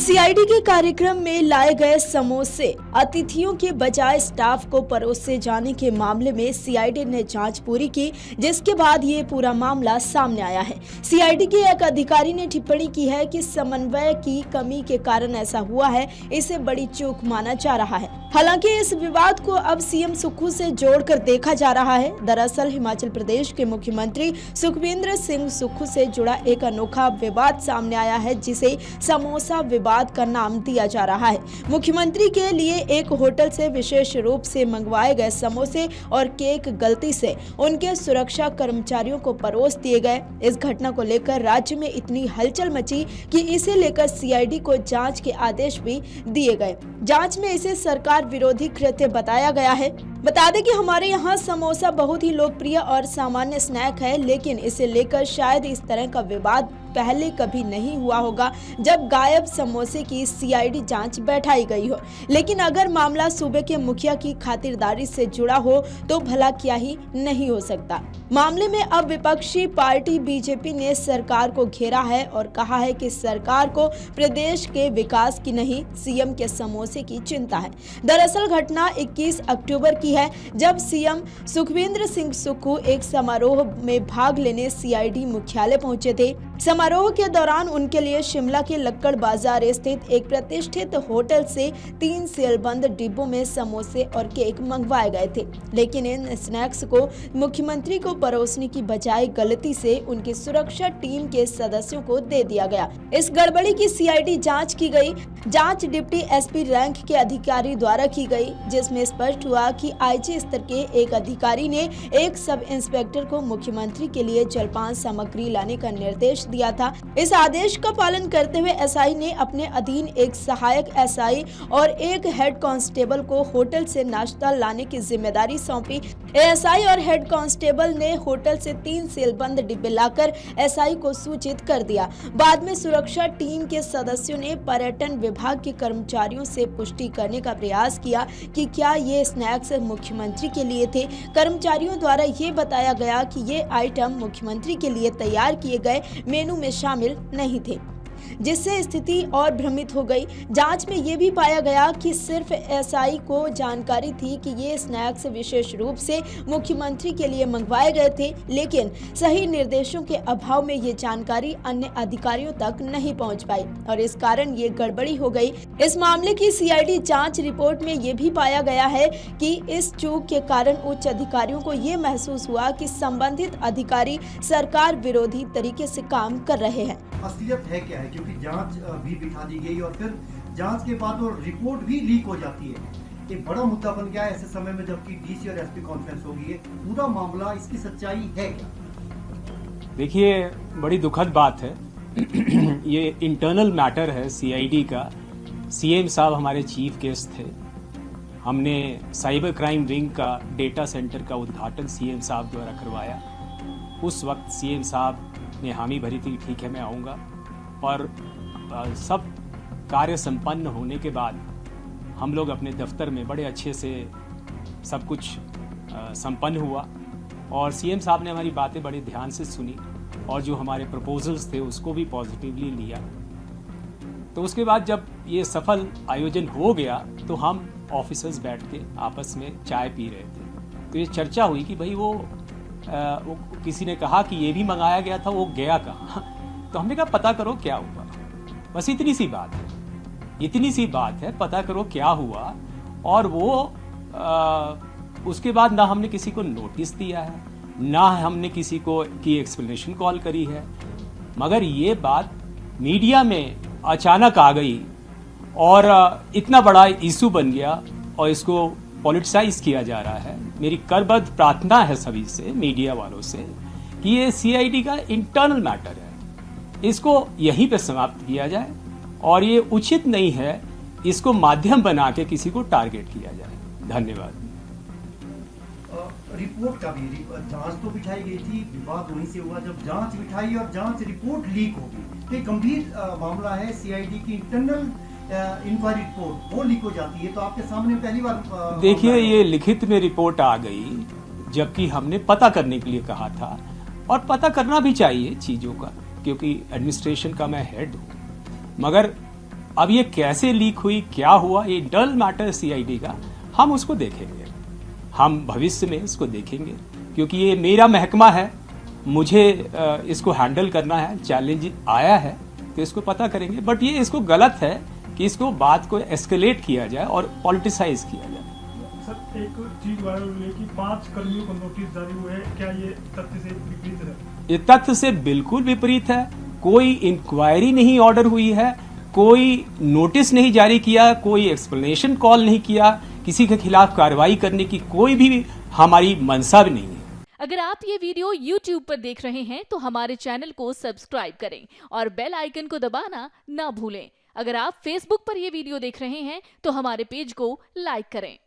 CID के कार्यक्रम में लाए गए समोसे अतिथियों के बजाय स्टाफ को परोसे जाने के मामले में सीआईडी ने जांच पूरी की, जिसके बाद ये पूरा मामला सामने आया है। सीआईडी के एक अधिकारी ने टिप्पणी की है कि समन्वय की कमी के कारण ऐसा हुआ है, इसे बड़ी चूक माना जा रहा है। हालांकि इस विवाद को अब सीएम सुक्खू से जोड़कर देखा जा रहा है। दरअसल हिमाचल प्रदेश के मुख्यमंत्री सुखविंदर सिंह सुक्खू से जुड़ा एक अनोखा विवाद सामने आया है, जिसे समोसा विवाद का नाम दिया जा रहा है। मुख्यमंत्री के लिए एक होटल से विशेष रूप से मंगवाए गए समोसे और केक गलती से उनके सुरक्षा कर्मचारियों को परोस दिए गए। इस घटना को लेकर राज्य में इतनी हलचल मची कि इसे लेकर सीआईडी को जांच के आदेश भी दिए गए। जांच में इसे सरकार विरोधी कृत्य बताया गया है। बता दें कि हमारे यहाँ समोसा बहुत ही लोकप्रिय और सामान्य स्नैक है, लेकिन इसे लेकर शायद इस तरह का विवाद पहले कभी नहीं हुआ होगा जब गायब समोसे की सीआईडी जांच बैठाई गई हो। लेकिन अगर मामला सूबे के मुखिया की खातिरदारी से जुड़ा हो तो भला क्या ही नहीं हो सकता। मामले में अब विपक्षी पार्टी बीजेपी ने सरकार को घेरा है और कहा है कि सरकार को प्रदेश के विकास की नहीं, सीएम के समोसे की चिंता है। दरअसल घटना 21 अक्टूबर की है, जब सीएम सुखविंदर सिंह सुक्खू एक समारोह में भाग लेने सीआईडी मुख्यालय पहुंचे थे। समारोह के दौरान उनके लिए शिमला के लक्कड़ बाजार स्थित एक प्रतिष्ठित होटल से 3 सीलबंद डिब्बों में समोसे और केक मंगवाए गए थे, लेकिन इन स्नैक्स को मुख्यमंत्री को परोसने की बजाय गलती से उनकी सुरक्षा टीम के सदस्यों को दे दिया गया। इस गड़बड़ी की सीआईडी जांच की गई। जांच डिप्टी एसपी रैंक के अधिकारी द्वारा की गई, जिसमें स्पष्ट हुआ कि आईजी स्तर के एक अधिकारी ने एक सब इंस्पेक्टर को मुख्यमंत्री के लिए जलपान सामग्री लाने का निर्देश दिया था। इस आदेश का पालन करते हुए एसआई ने अपने अधीन एक सहायक एसआई और एक हेड कांस्टेबल को होटल से नाश्ता लाने की जिम्मेदारी सौंपी। एसआई और हेड कांस्टेबल ने होटल से 3 सीलबंद डिब्बे लाकर एसआई को सूचित कर दिया। बाद में सुरक्षा टीम के सदस्यों ने पर्यटन विभाग के कर्मचारियों से पुष्टि करने का प्रयास किया कि क्या ये स्नैक्स मुख्यमंत्री के लिए थे। कर्मचारियों द्वारा ये बताया गया कि ये आइटम मुख्यमंत्री के लिए तैयार किए गए मेनू में शामिल नहीं थे, जिससे स्थिति और भ्रमित हो गई। जांच में ये भी पाया गया कि सिर्फ एसआई को जानकारी थी कि ये स्नैक्स विशेष रूप से मुख्यमंत्री के लिए मंगवाए गए थे, लेकिन सही निर्देशों के अभाव में ये जानकारी अन्य अधिकारियों तक नहीं पहुंच पाई और इस कारण ये गड़बड़ी हो गई। इस मामले की सीआईडी जांच रिपोर्ट में ये भी पाया गया है कि इस चूक के कारण उच्च अधिकारियों को ये महसूस हुआ कि संबंधित अधिकारी सरकार विरोधी तरीके से काम कर रहे हैं। असलियत है क्या है, क्योंकि जांच भी बिठा दी गई और फिर जांच के बाद वो रिपोर्ट भी लीक हो जाती है। एक बड़ा मुद्दा बन गया है ऐसे समय में जबकि डीसी और एसपी कॉन्फ्रेंस होगी है। पूरा मामला, इसकी सच्चाई है क्या? देखिए, बड़ी दुखद बात है। ये इंटरनल मैटर है सीआईडी का। सीएम साहब हमारे चीफ गेस्ट थे। हमने साइबर क्राइम विंग का डेटा सेंटर का उद्घाटन सीएम साहब द्वारा करवाया। उस वक्त सीएम साहब ने हामी भरी थी, ठीक है मैं आऊँगा। और सब कार्य संपन्न होने के बाद हम लोग अपने दफ्तर में बड़े अच्छे से सब कुछ संपन्न हुआ और सीएम साहब ने हमारी बातें बड़े ध्यान से सुनी और जो हमारे प्रपोजल्स थे उसको भी पॉजिटिवली लिया। तो उसके बाद जब ये सफल आयोजन हो गया तो हम ऑफिसर्स बैठ के आपस में चाय पी रहे थे। तो ये चर्चा हुई कि भाई वो किसी ने कहा कि ये भी मंगाया गया था, वो गया कहाँ? तो हमने कहा पता करो क्या हुआ। बस इतनी सी बात है, इतनी सी बात है, पता करो क्या हुआ। और वो उसके बाद ना हमने किसी को नोटिस दिया है, ना हमने किसी को की एक्सप्लेनेशन कॉल करी है, मगर ये बात मीडिया में अचानक आ गई और इतना बड़ा इशू बन गया और इसको पॉलिटिसाइज किया जा रहा है। मेरी करबद्ध प्रार्थना है सभी से, मीडिया वालों से, कि ये सीआईडी का इंटरनल मैटर है, इसको यहीं पे समाप्त किया जाए और ये उचित नहीं है इसको माध्यम बना के किसी को टारगेट किया जाए। धन्यवाद। रिपोर्ट का भी जांच तो बिठाई गई थी, विवाद वहीं से हुआ जब जांच बिठाई और जांच रिपोर्ट लीक होगी। तो गंभीर मामला है, सीआईडी की इंटरनल इंक्वायरी रिपोर्ट वो लीक हो जाती है। तो आपके सामने पहली बार देखिए, ये लिखित में रिपोर्ट आ गई, जबकि हमने पता करने के लिए कहा था और पता करना भी चाहिए चीज़ों का, क्योंकि एडमिनिस्ट्रेशन का मैं हेड हूँ। मगर अब ये कैसे लीक हुई, क्या हुआ, ये इंटरनल मैटर सीआईडी का, हम उसको देखेंगे, हम भविष्य में इसको देखेंगे, क्योंकि ये मेरा महकमा है, मुझे इसको हैंडल करना है, चैलेंज आया है तो इसको पता करेंगे। बट ये इसको गलत है कि इसको बात को एस्केलेट किया जाए और पॉलिटिसाइज किया जाए। सर, एक चीज वायरल हुई है कि 5 कर्मियों को नोटिस जारी हुए हैं, क्या ये तथ्य से विपरीत है? ये तथ्य से बिल्कुल विपरीत है। कोई इंक्वायरी नहीं ऑर्डर हुई है, कोई नोटिस नहीं जारी किया, कोई एक्सप्लेनेशन कॉल नहीं किया, किसी के खिलाफ कार्रवाई करने की कोई भी हमारी मंशा भी नहीं है। अगर आप ये वीडियो YouTube पर देख रहे हैं तो हमारे चैनल को सब्सक्राइब करें और बेल आइकन को दबाना ना भूलें। अगर आप Facebook पर ये वीडियो देख रहे हैं तो हमारे पेज को लाइक करें।